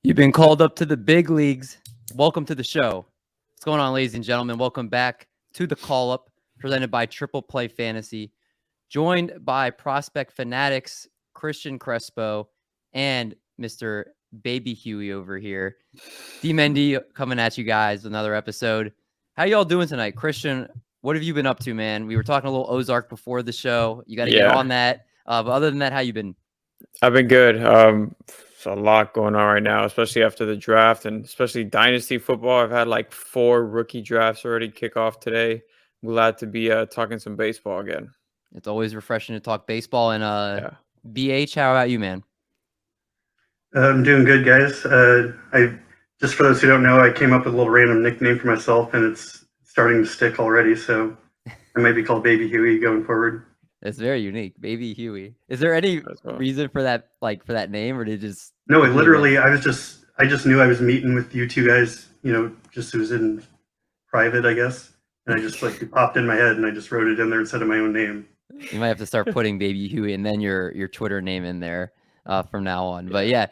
You've been called up to the big leagues. Welcome to the show. What's going on, ladies and gentlemen? Welcome back to the call up presented by Triple Play Fantasy, joined by Prospect Fanatics, Cristian Crespo, and Mr. Baby Huey over here. D-Mendy coming at you guys with another episode. How y'all doing tonight? Cristian, what have you been up to, man? We were talking a little Ozark before the show. You got to get on that. But other than that, how you been? I've been good. There's a lot going on right now, especially after the draft and especially Dynasty football. I've had like 4 rookie drafts already kick off today. I'm glad to be talking some baseball again. It's always refreshing to talk baseball. And BH, how about you, man? I'm doing good, guys. I just for those who don't know, I came up with a little random nickname for myself, and it's starting to stick already. So I might be called Baby Huey going forward. It's very unique, Baby Huey. Is there any reason for that, for that name, or did it just? No, it literally. I just knew I was meeting with you two guys. Just it was in private, I guess, and I just it popped in my head, and I just wrote it in there instead of my own name. You might have to start putting Baby Huey and then your Twitter name in there from now on. But yeah,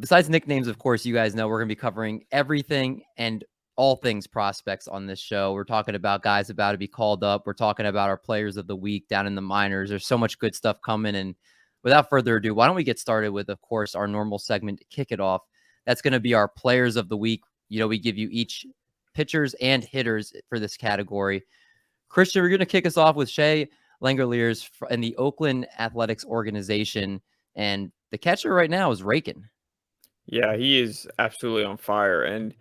besides nicknames, of course, you guys know we're gonna be covering everything and all things prospects on this show. We're talking about guys about to be called up. We're talking about our players of the week down in the minors. There's so much good stuff coming. And without further ado, why don't we get started with, of course, our normal segment to kick it off. That's going to be our players of the week. We give you each pitchers and hitters for this category. Cristian, we're going to kick us off with Shea Langeliers in the Oakland Athletics organization. And the catcher right now is raking. Yeah, he is absolutely on fire. And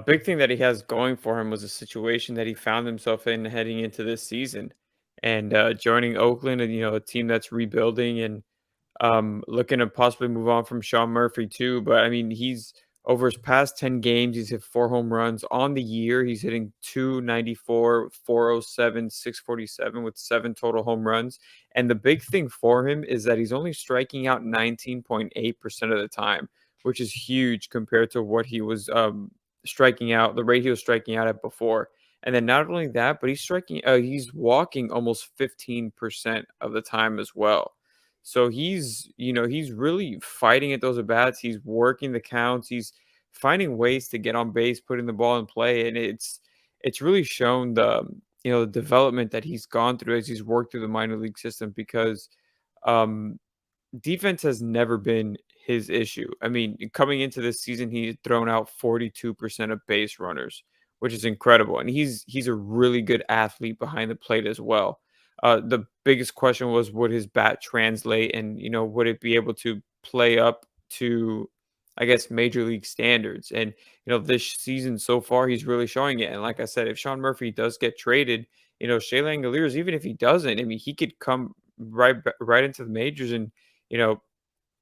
big thing that he has going for him was a situation that he found himself in heading into this season, and joining Oakland, and a team that's rebuilding and looking to possibly move on from Sean Murphy too. But I mean, he's over his past 10 games, he's hit 4 home runs on the year. He's hitting 294, 407, 647 with 7 total home runs. And the big thing for him is that he's only striking out 19.8% of the time, which is huge compared to what he was striking out, the rate he was striking out at before. And then not only that, but he's walking almost 15% of the time as well. So he's really fighting at those at-bats. He's working the counts. He's finding ways to get on base, putting the ball in play. And it's really shown the development that he's gone through as he's worked through the minor league system, because defense has never been his issue. I mean, coming into this season, he's thrown out 42% of base runners, which is incredible. And he's a really good athlete behind the plate as well. The biggest question was, would his bat translate, and would it be able to play up to, I guess, major league standards? And this season so far, he's really showing it. And like I said, if Sean Murphy does get traded, Shea Langeliers, even if he doesn't, I mean, he could come right into the majors and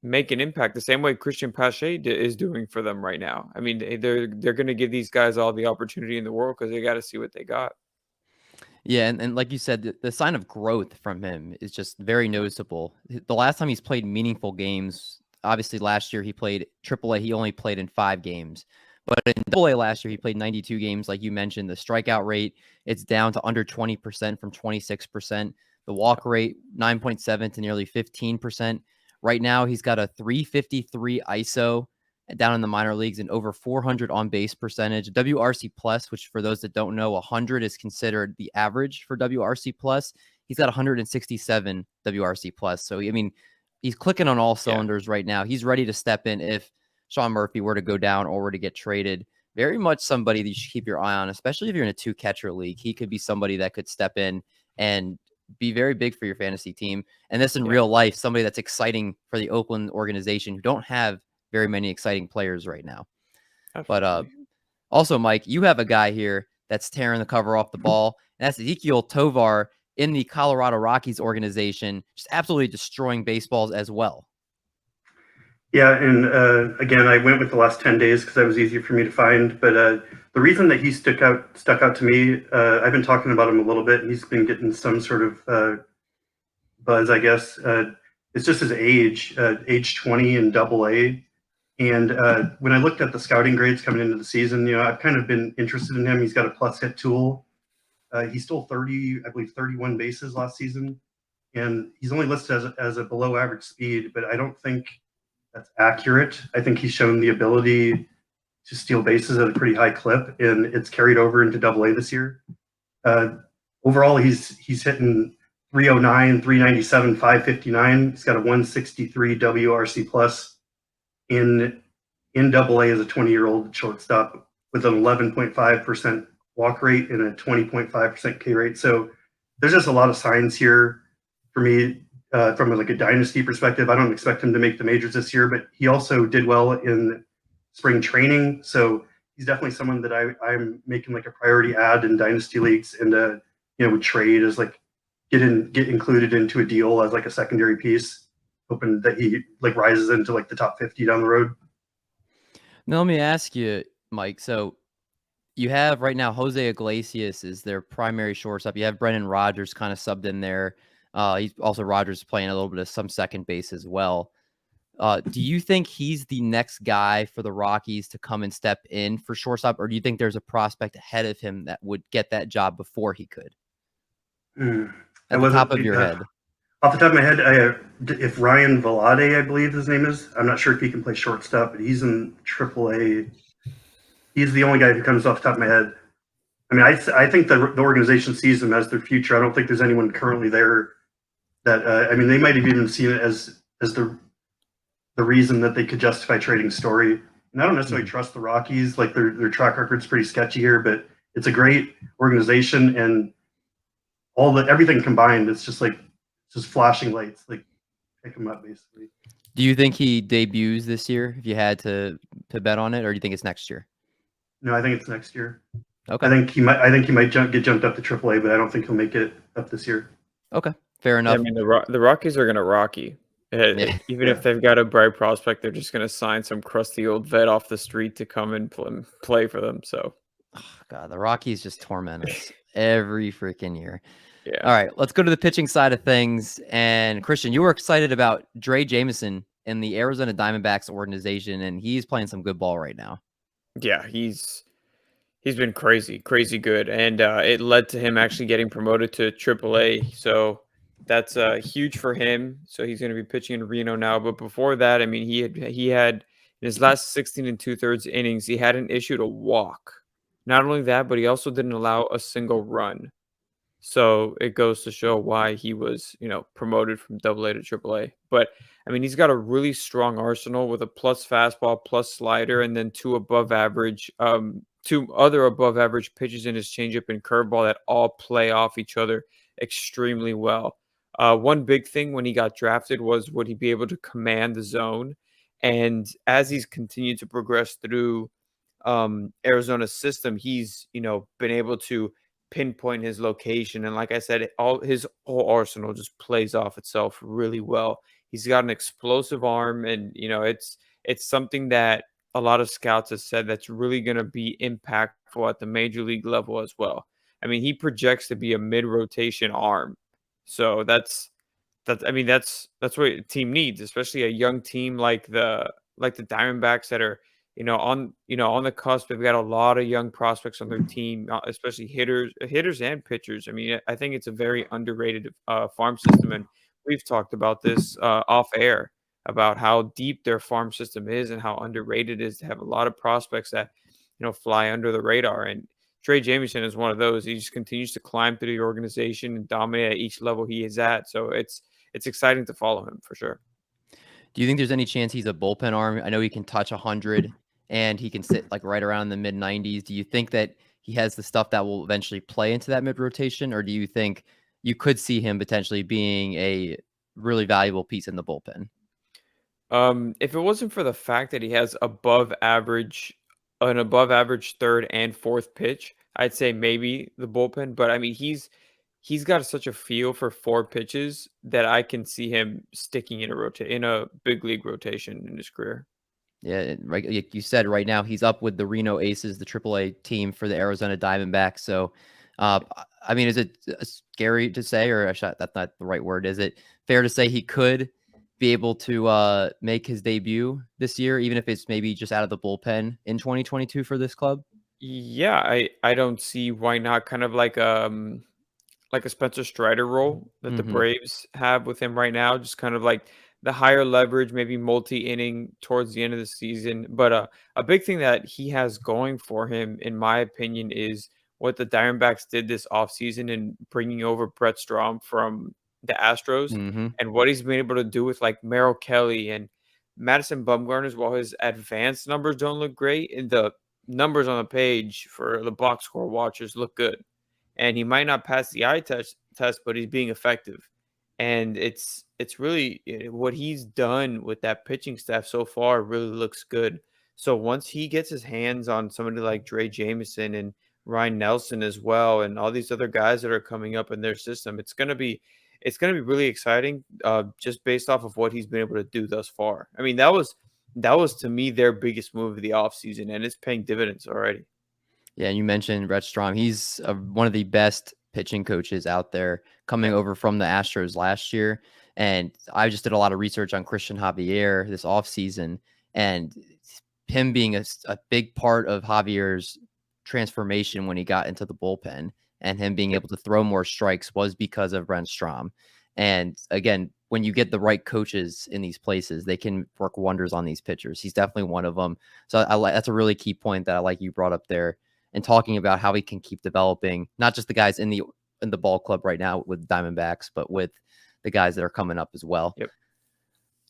make an impact the same way Cristian Pache is doing for them right now. I mean, they're going to give these guys all the opportunity in the world because they got to see what they got. Yeah, and like you said, the sign of growth from him is just very noticeable. The last time he's played meaningful games, obviously last year he played AAA, he only played in 5 games. But in AA last year, he played 92 games, like you mentioned. The strikeout rate, it's down to under 20% from 26%. The walk rate, 9.7 to nearly 15%. Right now, he's got a 353 ISO down in the minor leagues and over 400 on base percentage. WRC plus, which for those that don't know, 100 is considered the average for WRC plus. He's got 167 WRC plus. So, I mean, he's clicking on all cylinders right now. He's ready to step in if Sean Murphy were to go down or were to get traded. Very much somebody that you should keep your eye on, especially if you're in a 2-catcher league. He could be somebody that could step in and be very big for your fantasy team. And this in real life, somebody that's exciting for the Oakland organization who don't have very many exciting players right now. Absolutely. But also, Mike, you have a guy here that's tearing the cover off the ball. And that's Ezequiel Tovar in the Colorado Rockies organization, just absolutely destroying baseballs as well. Yeah, and again, I went with the last 10 days because that was easier for me to find. But the reason that he stuck out to me, I've been talking about him a little bit. He's been getting some sort of buzz, I guess. It's just his age 20 in AA. And when I looked at the scouting grades coming into the season, I've kind of been interested in him. He's got a plus hit tool. He stole 31 bases last season. And he's only listed as a below average speed, but I don't think that's accurate. I think he's shown the ability to steal bases at a pretty high clip, and it's carried over into Double A this year. Overall, he's hitting 309, 397, 559. He's got a 163 WRC plus in Double A as a 20-year-old shortstop with an 11.5% walk rate and a 20.5% K rate. So there's just a lot of signs here for me from a dynasty perspective. I don't expect him to make the majors this year, but he also did well in spring training. So he's definitely someone that I'm making a priority add in dynasty leagues, and would trade as get included into a deal as a secondary piece, hoping that he rises into the top 50 down the road. Now let me ask you, Mike. So you have right now Jose Iglesias is their primary shortstop. You have Brendan Rodgers kind of subbed in there. He's also Rodgers playing a little bit of some second base as well. Do you think he's the next guy for the Rockies to come and step in for shortstop, or do you think there's a prospect ahead of him that would get that job before he could? At the top of your head. Off the top of my head, if Ryan Velade, I believe his name is, I'm not sure if he can play shortstop, but he's in AAA. He's the only guy who comes off the top of my head. I mean, I think the organization sees him as their future. I don't think there's anyone currently there that they might have even seen it as the reason that they could justify trading Story. And I don't necessarily trust the Rockies. Their track record's pretty sketchy here, but it's a great organization, and everything combined, it's just flashing lights. Pick him up basically. Do you think he debuts this year if you had to bet on it, or do you think it's next year? No, I think it's next year. Okay. I think he might get jumped up to AAA, but I don't think he'll make it up this year. Okay, fair enough. Yeah, I mean, the Rockies are going to Rocky. Even if they've got a bright prospect, they're just going to sign some crusty old vet off the street to come and play for them. So, God, the Rockies just torment us every freaking year. Yeah. All right, let's go to the pitching side of things. And Cristian, you were excited about Drey Jameson in the Arizona Diamondbacks organization, and he's playing some good ball right now. Yeah, he's been crazy good, and it led to him actually getting promoted to AAA. So that's huge for him. So he's going to be pitching in Reno now. But before that, I mean, he had in his last 16 2/3 innings, he hadn't issued a walk. Not only that, but he also didn't allow a single run. So it goes to show why he was, promoted from AA to AAA. But I mean, he's got a really strong arsenal with a plus fastball, plus slider, and then two other above average pitches in his changeup and curveball that all play off each other extremely well. One big thing when he got drafted was, would he be able to command the zone? And as he's continued to progress through Arizona's system, he's, been able to pinpoint his location. And like I said, his whole arsenal just plays off itself really well. He's got an explosive arm, and, it's something that a lot of scouts have said that's really going to be impactful at the major league level as well. I mean, he projects to be a mid-rotation arm. So that's what a team needs, especially a young team like the Diamondbacks that are, on the cusp. They've got a lot of young prospects on their team, especially hitters and pitchers. I mean, I think it's a very underrated farm system, and we've talked about this off air about how deep their farm system is and how underrated it is to have a lot of prospects that, fly under the radar. And Drey Jameson is one of those. He just continues to climb through the organization and dominate at each level he is at. So it's exciting to follow him for sure. Do you think there's any chance he's a bullpen arm? I know he can touch 100 and he can sit right around the mid 90s. Do you think that he has the stuff that will eventually play into that mid rotation, or do you think you could see him potentially being a really valuable piece in the bullpen? If it wasn't for the fact that he has an above average third and fourth pitch, I'd say maybe the bullpen. But I mean, he's got such a feel for four pitches that I can see him sticking in a big league rotation in his career. Yeah, right. Like you said, right now he's up with the Reno Aces, the AAA team for the Arizona Diamondbacks. So, I mean, is it scary to say, or that's not the right word? Is it fair to say he could be able to make his debut this year, even if it's maybe just out of the bullpen in 2022 for this club? Yeah, I don't see why not. Kind of like a Spencer Strider role that the Braves have with him right now, just kind of like the higher leverage, maybe multi-inning towards the end of the season. But a big thing that he has going for him, in my opinion, is what the Diamondbacks did this offseason in bringing over Brett Strom from the Astros, Mm-hmm. and what he's been able to do with like Merrill Kelly and Madison Bumgarner. While his advanced numbers don't look great, and the numbers on the page for the box score watchers look good. And he might not pass the eye test, but he's being effective. And it's really what he's done with that pitching staff so far really looks good. So once he gets his hands on somebody like Drey Jameson and Ryan Nelson as well, and all these other guys that are coming up in their system, it's gonna be really exciting. Just based off of what he's been able to do thus far. I mean, that was to me their biggest move of the offseason, and it's paying dividends already. Yeah, and you mentioned Brett Strom. He's one of the best pitching coaches out there, coming over from the Astros last year. And I just did a lot of research on Cristian Javier this offseason, and him being a big part of Javier's transformation when he got into the bullpen, and him being able to throw more strikes was because of Brent Strom. And again, when you get the right coaches in these places, they can work wonders on these pitchers. He's definitely one of them. So that's a really key point that I like you brought up there, and talking about how he can keep developing not just the guys in the ball club right now with Diamondbacks, but with the guys that are coming up as well. Yep.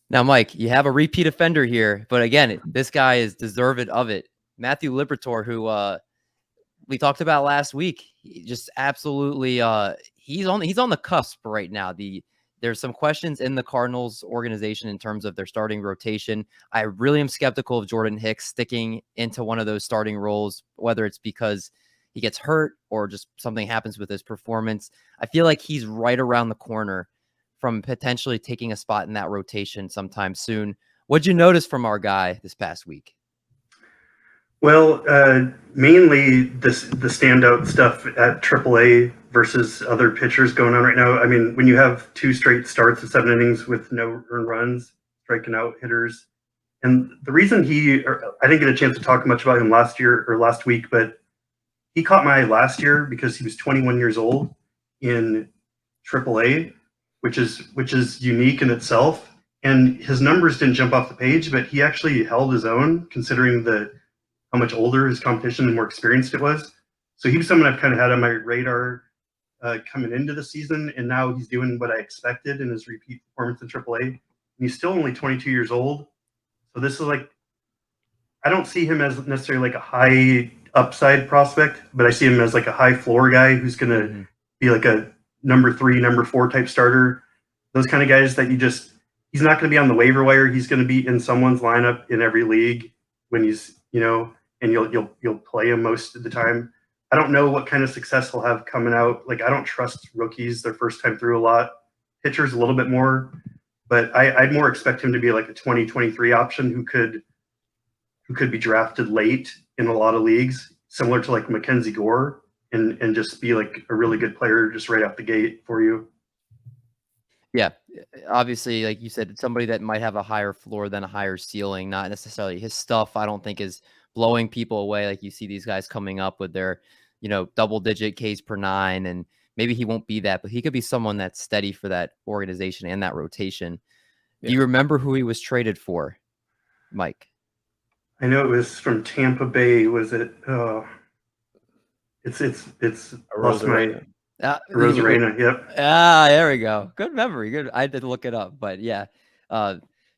Now, Mike, you have a repeat offender here, but again, this guy is deserved of it. Matthew Liberatore, who we talked about last week, he just absolutely he's on the cusp right now. There's some questions in the Cardinals organization in terms of their starting rotation. I really am skeptical of Jordan Hicks sticking into one of those starting roles, whether it's because he gets hurt or just something happens with his performance. I feel like he's right around the corner from potentially taking a spot in that rotation sometime soon. What'd you notice from our guy this past week? Well, mainly the standout stuff at AAA versus other pitchers going on right now. I mean, when you have 2 straight starts of 7 innings with no earned runs, striking out hitters, and the reason I didn't get a chance to talk much about him last week, but he caught my eye last year because he was 21 years old in AAA, which is unique in itself. And his numbers didn't jump off the page, but he actually held his own considering how much older his competition and more experienced it was. So he was someone I've kind of had on my radar coming into the season, and now he's doing what I expected in his repeat performance in AAA. And he's still only 22 years old. So this is like, I don't see him as necessarily like a high upside prospect, but I see him as like a high floor guy who's going to be like a number 3, number 4 type starter. Those kind of guys that he's not going to be on the waiver wire. He's going to be in someone's lineup in every league when he's, and you'll play him most of the time. I don't know what kind of success he'll have coming out. Like, I don't trust rookies their first time through a lot. Pitchers a little bit more, but I'd more expect him to be like a 2023 option who could be drafted late in a lot of leagues, similar to like Mackenzie Gore, and just be like a really good player just right out the gate for you. Yeah, obviously, like you said, somebody that might have a higher floor than a higher ceiling. Not necessarily his stuff, I don't think, is blowing people away. Like you see these guys coming up with their, double-digit Ks per 9, and maybe he won't be that, but he could be someone that's steady for that organization and that rotation. Yeah. Do you remember who he was traded for, Mike? I know it was from Tampa Bay. Was it? It's Rosarena. Rosarena, yep. There we go. Good memory. Good. I did look it up, but yeah,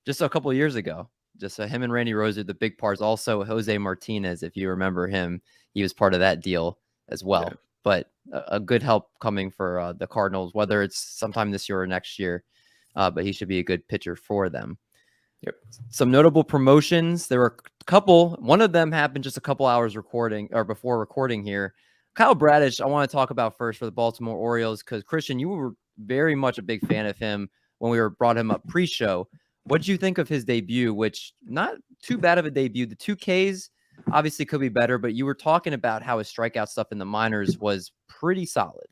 just a couple of years ago, just him and Randy Rose are the big parts. Also, Jose Martinez, if you remember him, he was part of that deal as well. Yeah. But a good help coming for the Cardinals, whether it's sometime this year or next year. But he should be a good pitcher for them. Yep. Some notable promotions. There were a couple. One of them happened just a couple hours before recording here. Kyle Bradish, I want to talk about first for the Baltimore Orioles, because Cristian, you were very much a big fan of him when we brought him up pre-show. What did you think of his debut, which not too bad of a debut? The 2Ks obviously could be better, but you were talking about how his strikeout stuff in the minors was pretty solid.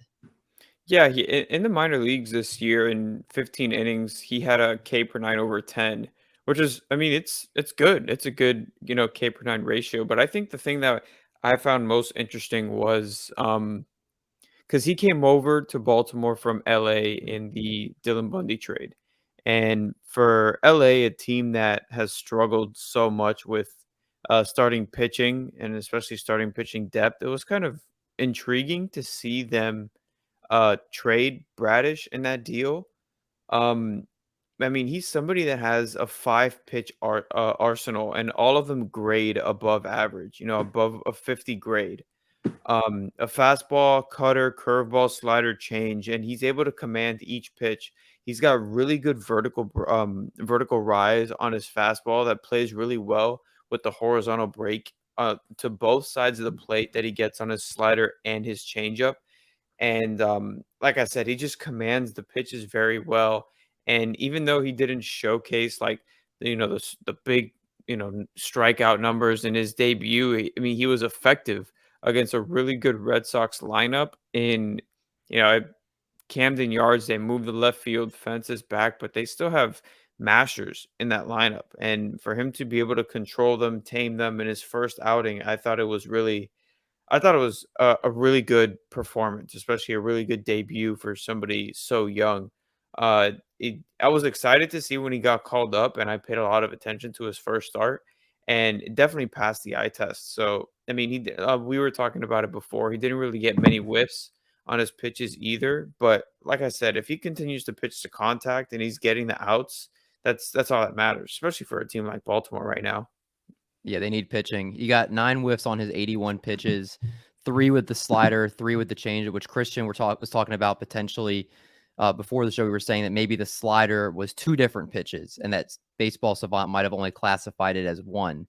Yeah, in the minor leagues this year, in 15 innings, he had a K per 9 over 10, which is, I mean, it's good. It's a good, K per 9 ratio. But I think the thing that I found most interesting was because he came over to Baltimore from LA in the Dylan Bundy trade. And for LA, a team that has struggled so much with starting pitching and especially starting pitching depth, it was kind of intriguing to see them trade Bradish in that deal. Um, I mean, he's somebody that has a 5 pitch arsenal, and all of them grade above average, above a 50 grade. A fastball, cutter, curveball, slider, change, and he's able to command each pitch. He's got really good vertical rise on his fastball that plays really well with the horizontal break to both sides of the plate that he gets on his slider and his changeup. And like I said, he just commands the pitches very well. And even though he didn't showcase like the big strikeout numbers in his debut, I mean he was effective against a really good Red Sox lineup in at Camden Yards. They moved the left field fences back, but they still have mashers in that lineup. And for him to be able to control them, tame them in his first outing, I thought it was a really good performance, especially a really good debut for somebody so young. I was excited to see when he got called up, and I paid a lot of attention to his first start, and it definitely passed the eye test. So, I mean, we were talking about it before. He didn't really get many whiffs on his pitches either. But like I said, if he continues to pitch to contact and he's getting the outs, that's all that matters, especially for a team like Baltimore right now. Yeah, they need pitching. He got 9 whiffs on his 81 pitches, 3 with the slider, 3 with the changeup, which Cristian was talking about potentially before the show. We were saying that maybe the slider was 2 different pitches, and that Baseball Savant might have only classified it as 1.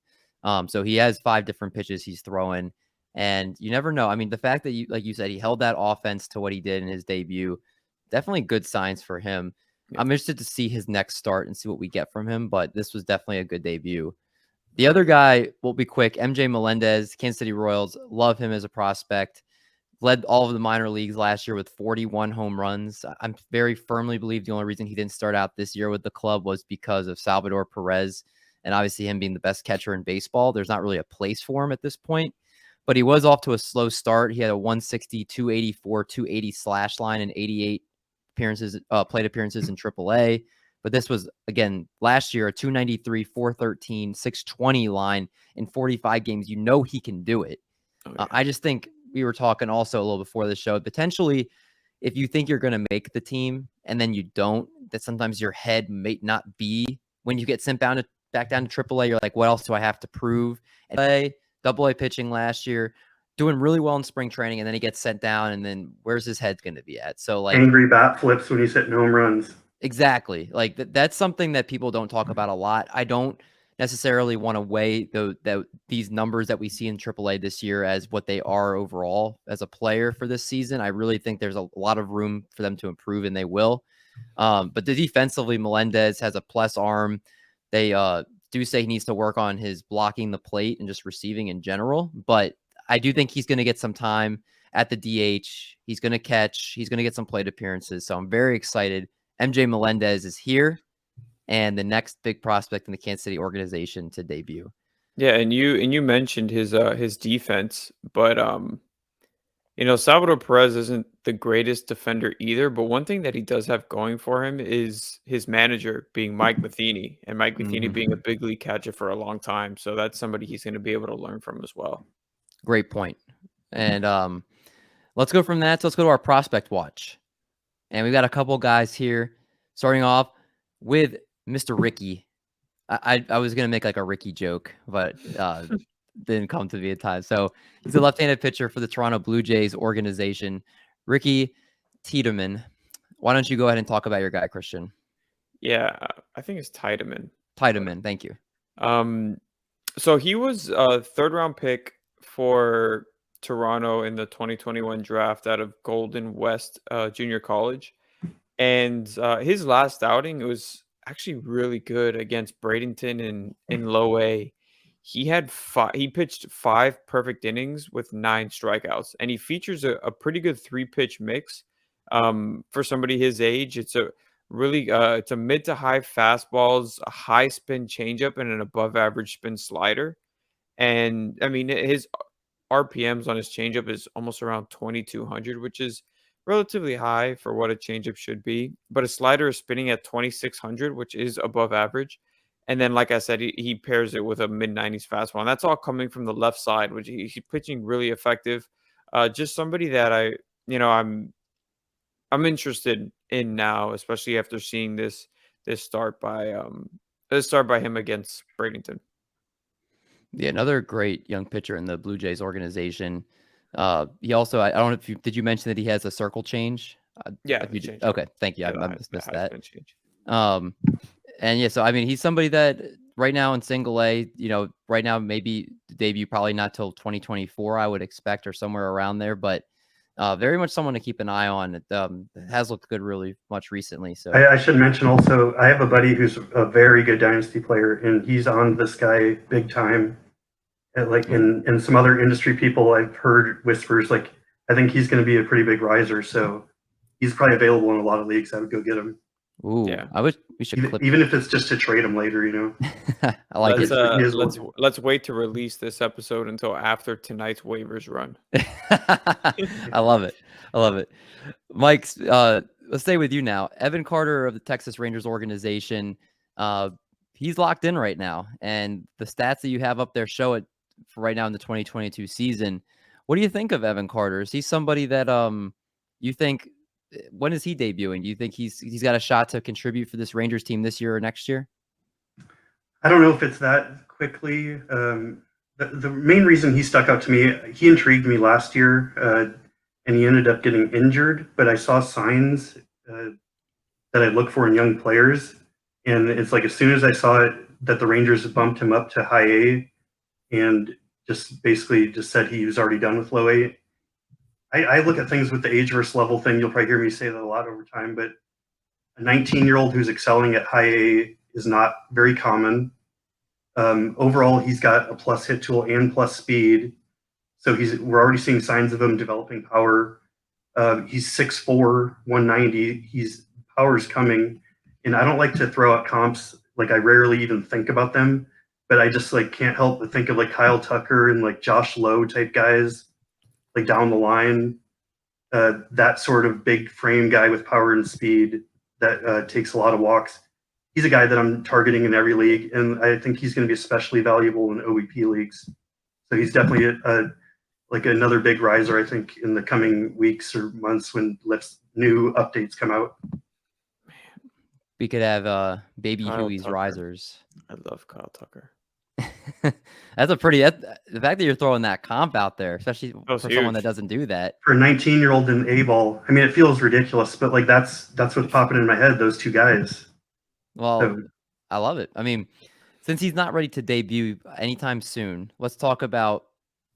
So he has 5 different pitches he's throwing, and you never know. I mean, the fact that like you said, he held that offense to what he did in his debut, definitely good signs for him. Yeah. I'm interested to see his next start and see what we get from him, but this was definitely a good debut. The other guy will be quick. MJ Melendez, Kansas City Royals. Love him as a prospect. Led all of the minor leagues last year with 41 home runs. I'm very firmly believe the only reason he didn't start out this year with the club was because of Salvador Perez, and obviously him being the best catcher in baseball. There's not really a place for him at this point, but he was off to a slow start. He had a 160, 284, 280 slash line and 88 plate appearances in AAA. But this was, again, last year, a 293, 413, 620 line in 45 games. You know he can do it. Oh, yeah. I just think we were talking also a little before the show, potentially, if you think you're going to make the team and then you don't, that sometimes your head may not be when you get sent back down to AAA. You're like, what else do I have to prove? And AA pitching last year, doing really well in spring training, and then he gets sent down, and then where's his head going to be at? So like angry bat flips when he's hitting home runs. Exactly. Like that's something that people don't talk about a lot. I don't necessarily want to weigh these numbers that we see in AAA this year as what they are overall as a player for this season. I really think there's a lot of room for them to improve, and they will. But defensively, Melendez has a plus arm. They do say he needs to work on his blocking the plate and just receiving in general. But I do think he's going to get some time at the DH. He's going to catch. He's going to get some plate appearances. So I'm very excited. MJ Melendez is here, and the next big prospect in the Kansas City organization to debut. Yeah, and you mentioned his defense, but Salvador Perez isn't the greatest defender either. But one thing that he does have going for him is his manager being Mike Matheny, and Mike Matheny being a big league catcher for a long time. So that's somebody he's going to be able to learn from as well. Great point. And let's go from that. So let's go to our prospect watch. And we've got a couple guys here, starting off with Mr. Ricky. I was going to make like a Ricky joke, but didn't come to be a time. So he's a left-handed pitcher for the Toronto Blue Jays organization, Ricky Tiedemann. Why don't you go ahead and talk about your guy, Cristian? Yeah, I think it's Tiedemann. Tiedemann, thank you. So he was a third-round pick for Toronto in the 2021 draft out of Golden West Junior College. And his last outing, it was actually really good against Bradenton in low A. He pitched 5 perfect innings with 9 strikeouts, and he features a pretty good 3-pitch mix. For somebody his age, it's a mid to high fastballs, a high spin changeup, and an above average spin slider. And I mean, his RPMs on his changeup is almost around 2,200, which is relatively high for what a changeup should be, but a slider is spinning at 2,600, which is above average. And then, like I said, he pairs it with a mid-90s fastball, and that's all coming from the left side, which he's pitching really effective. Just somebody that I'm interested in now, especially after seeing this start by him against Bradenton. Yeah, another great young pitcher in the Blue Jays organization. He also, I don't know if did you mention that he has a circle change? Yeah, If you change okay, thank you. I the missed highest that. pitch change. And yeah, so I mean, he's somebody that right now in single A, right now maybe debut probably not till 2024, I would expect, or somewhere around there, but very much someone to keep an eye on. It has looked good really much recently. So I should mention also, I have a buddy who's a very good Dynasty player, and he's on this guy big time. And some other industry people, I've heard whispers like, I think he's going to be a pretty big riser. So he's probably available in a lot of leagues. I would go get him. ooh, Yeah. I wish we should clip. Even if it's just to trade him later. I like let's, it. Let's wait to release this episode until after tonight's waivers run. I love it. I love it. Mike, let's stay with you now. Evan Carter of the Texas Rangers organization. He's locked in right now, and the stats that you have up there show it for right now in the 2022 season. What do you think of Evan Carter? Is he somebody that you think, when is he debuting? Do you think he's got a shot to contribute for this Rangers team this year or next year? I don't know if it's that quickly. The main reason he stuck out to me, he intrigued me last year, and he ended up getting injured. But I saw signs that I look for in young players, and it's like as soon as I saw it that the Rangers bumped him up to high A, and just basically just said he was already done with low A. I look at things with the age versus level thing. You'll probably hear me say that a lot over time, but a 19-year-old who's excelling at high A is not very common. Overall, he's got a plus hit tool and plus speed. So we're already seeing signs of him developing power. He's 6'4", 190. Power's coming. And I don't like to throw out comps. Like I rarely even think about them, but I just can't help but think of Kyle Tucker and Josh Lowe type guys, down the line. That sort of big frame guy with power and speed that takes a lot of walks. He's a guy that I'm targeting in every league, and I think he's going to be especially valuable in OVP leagues. So he's definitely another big riser, I think, in the coming weeks or months when new updates come out. We could have baby Kyle Huey's Tucker. risers. I love Kyle Tucker. That's the fact that you're throwing that comp out there, especially for huge. someone that doesn't do that. For a 19-year-old in A-ball, I mean, it feels ridiculous, but that's what's popping in my head, those two guys. Well, So, I love it. I mean, since he's not ready to debut anytime soon, let's talk about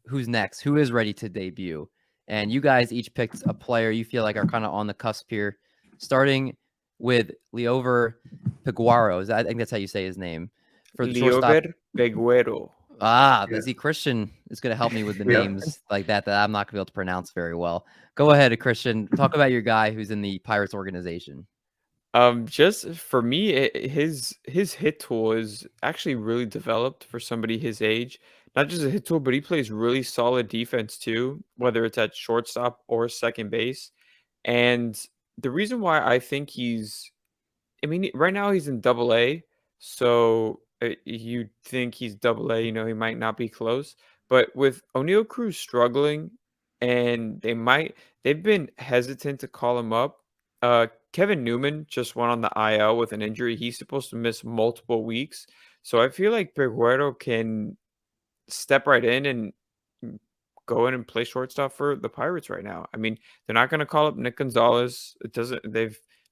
who's next. Who is ready to debut? And you guys each picked a player you feel like are kind of on the cusp here, starting with Liover Peguero. I think that's how you say his name. For the Liover Peguero. Yeah. See, Cristian is going to help me with the names like that I'm not going to be able to pronounce very well. Go ahead, Cristian. Talk about your guy who's in the Pirates organization. Just for me, his hit tool is actually really developed for somebody his age. Not just a hit tool, but he plays really solid defense too, whether it's at shortstop or second base. And the reason why I think right now he's in Double A, so you think he's Double A, he might not be close. But with O'Neal Cruz struggling, and they've been hesitant to call him up. Kevin Newman just went on the IL with an injury. He's supposed to miss multiple weeks. So I feel like Peguero can step right in and go in and play shortstop for the Pirates right now. I mean, they're not going to call up Nick Gonzalez.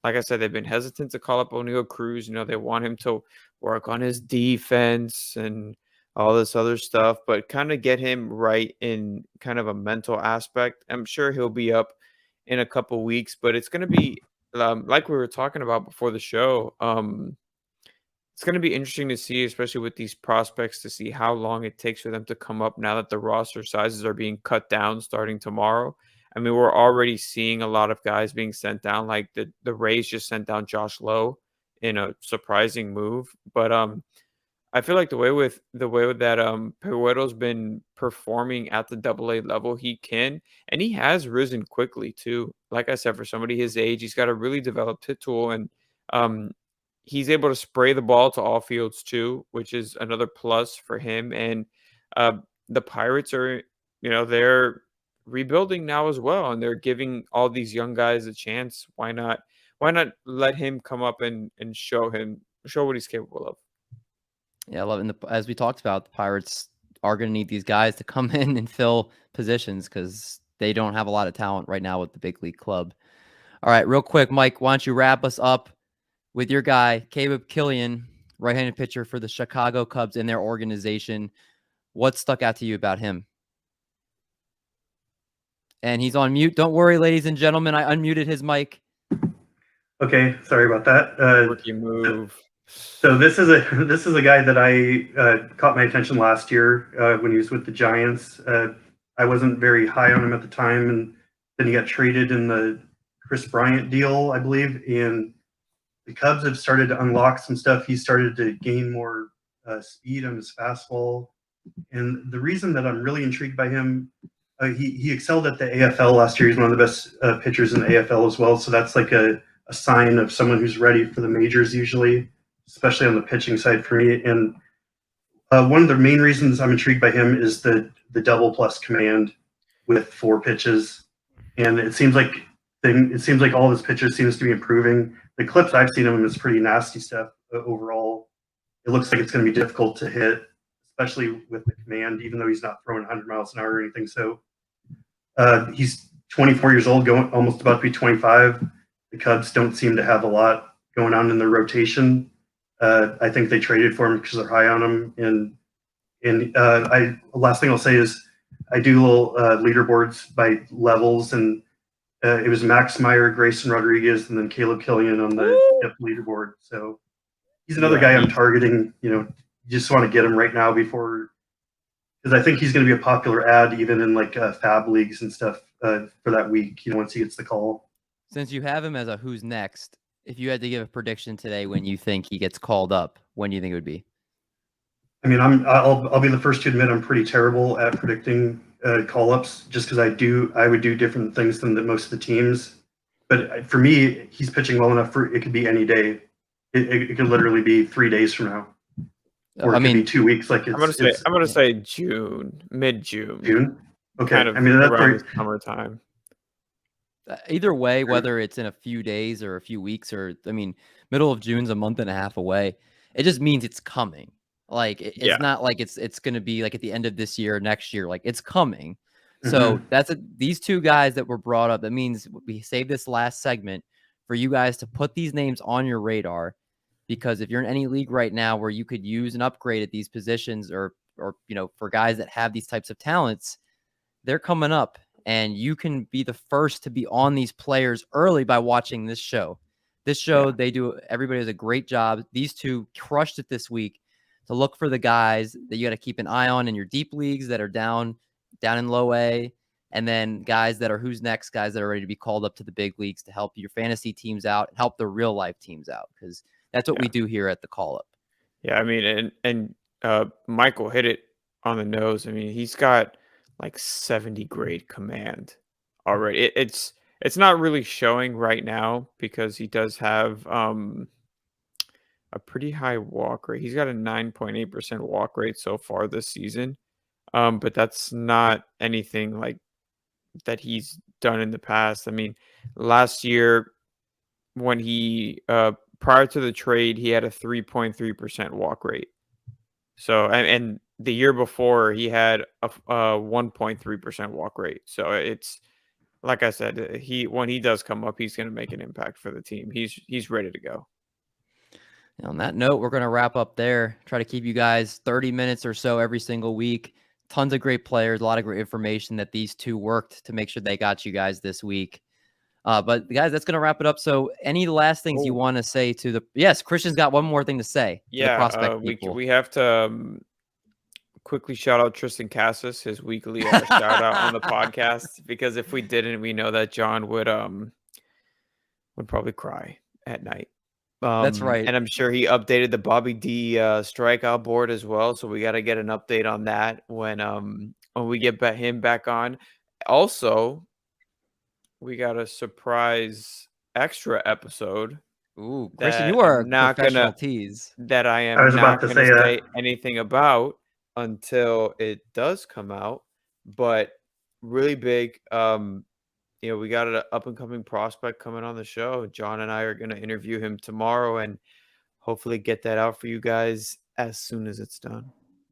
Like I said, they've been hesitant to call up O'Neal Cruz. They want him to work on his defense and all this other stuff, but kind of get him right in kind of a mental aspect. I'm sure he'll be up in a couple weeks, but it's going to be like we were talking about before the show. It's going to be interesting to see, especially with these prospects, to see how long it takes for them to come up now that the roster sizes are being cut down starting tomorrow. I mean, we're already seeing a lot of guys being sent down. Like the Rays just sent down Josh Lowe in a surprising move. But I feel like the way that Peguero's been performing at the AA level, and he has risen quickly too. Like I said, for somebody his age, he's got a really developed hit tool, and um, he's able to spray the ball to all fields too, which is another plus for him. And uh, the Pirates are, they're rebuilding now as well, and they're giving all these young guys a chance. Why not? Why not let him come up and show what he's capable of? Yeah, I love it. And as we talked about, the Pirates are going to need these guys to come in and fill positions because they don't have a lot of talent right now with the big league club. All right, real quick, Mike, why don't you wrap us up with your guy, Kilian, right-handed pitcher for the Chicago Cubs in their organization. What stuck out to you about him? And he's on mute. Don't worry, ladies and gentlemen. I unmuted his mic. Okay, sorry about that. Rookie move. So this is a guy that I caught my attention last year when he was with the Giants. I wasn't very high on him at the time, and then he got traded in the Chris Bryant deal, I believe. And the Cubs have started to unlock some stuff. He started to gain more speed on his fastball. And the reason that I'm really intrigued by him, he excelled at the AFL last year. He's one of the best pitchers in the AFL as well. So that's like a sign of someone who's ready for the majors usually, especially on the pitching side for me. And one of the main reasons I'm intrigued by him is the double plus command with 4 pitches. And it seems like all his pitches seems to be improving. The clips I've seen of him is pretty nasty stuff overall. It looks like it's going to be difficult to hit, especially with the command, even though he's not throwing 100 miles an hour or anything. So he's 24 years old, going almost about to be 25. The Cubs don't seem to have a lot going on in their rotation. I think they traded for him because they're high on him. And last thing I'll say is I do little leaderboards by levels, and it was Max Meyer, Grayson Rodriguez, and then Caleb Kilian on the leaderboard. So he's another guy I'm targeting. You just want to get him right now because I think he's going to be a popular ad even in like fab leagues and stuff for that week. Once he gets the call. Since you have him as a who's next, if you had to give a prediction today when you think he gets called up, when do you think it would be? I mean, I'll be the first to admit I'm pretty terrible at predicting call-ups, just because I would do different things than most of the teams. But for me, he's pitching well enough for it could be any day. It could literally be 3 days from now, or it could be 2 weeks. Like I'm gonna say June, mid-June. June. Okay. Kind of that's around the summertime. Either way, whether it's in a few days or a few weeks, middle of June's a month and a half away. It just means it's coming. Like it's not like it's going to be like at the end of this year or next year. Like it's coming. So these 2 guys that were brought up. That means we saved this last segment for you guys to put these names on your radar, because if you're in any league right now where you could use an upgrade at these positions or for guys that have these types of talents, they're coming up. And you can be the first to be on these players early by watching this show. Everybody does a great job. These 2 crushed it this week to look for the guys that you got to keep an eye on in your deep leagues that are down in low A, and then guys that are who's next, guys that are ready to be called up to the big leagues to help your fantasy teams out and help the real life teams out, because that's what we do here at the Call Up. Yeah, I mean, and Michael hit it on the nose. I mean, he's got like 70 grade command already. It's not really showing right now because he does have a pretty high walk rate. He's got a 9.8% walk rate so far this season. But that's not anything like that he's done in the past. I mean, last year when he prior to the trade, he had a 3.3% walk rate. So and the year before he had a 1.3% walk rate. So it's like I said, when he does come up, he's going to make an impact for the team. He's ready to go. On that note, we're going to wrap up there. Try to keep you guys 30 minutes or so every single week. Tons of great players, a lot of great information that these 2 worked to make sure they got you guys this week. But guys, that's going to wrap it up. So any last things you want to say to the... Yes, Christian's got one more thing to say. Yeah, to the prospect people. We have to quickly shout out Tristan Cassis, his weekly shout out on the podcast, because if we didn't, we know that John would probably cry at night. That's right. And I'm sure he updated the Bobby D strikeout board as well. So we got to get an update on that when we get him back on. Also, we got a surprise extra episode Ooh, Cristian, that you are a I'm not professional gonna tease. that I I was am about not to gonna say say anything about until it does come out. But really big. We got an up and coming prospect coming on the show. John and I are gonna interview him tomorrow and hopefully get that out for you guys as soon as it's done.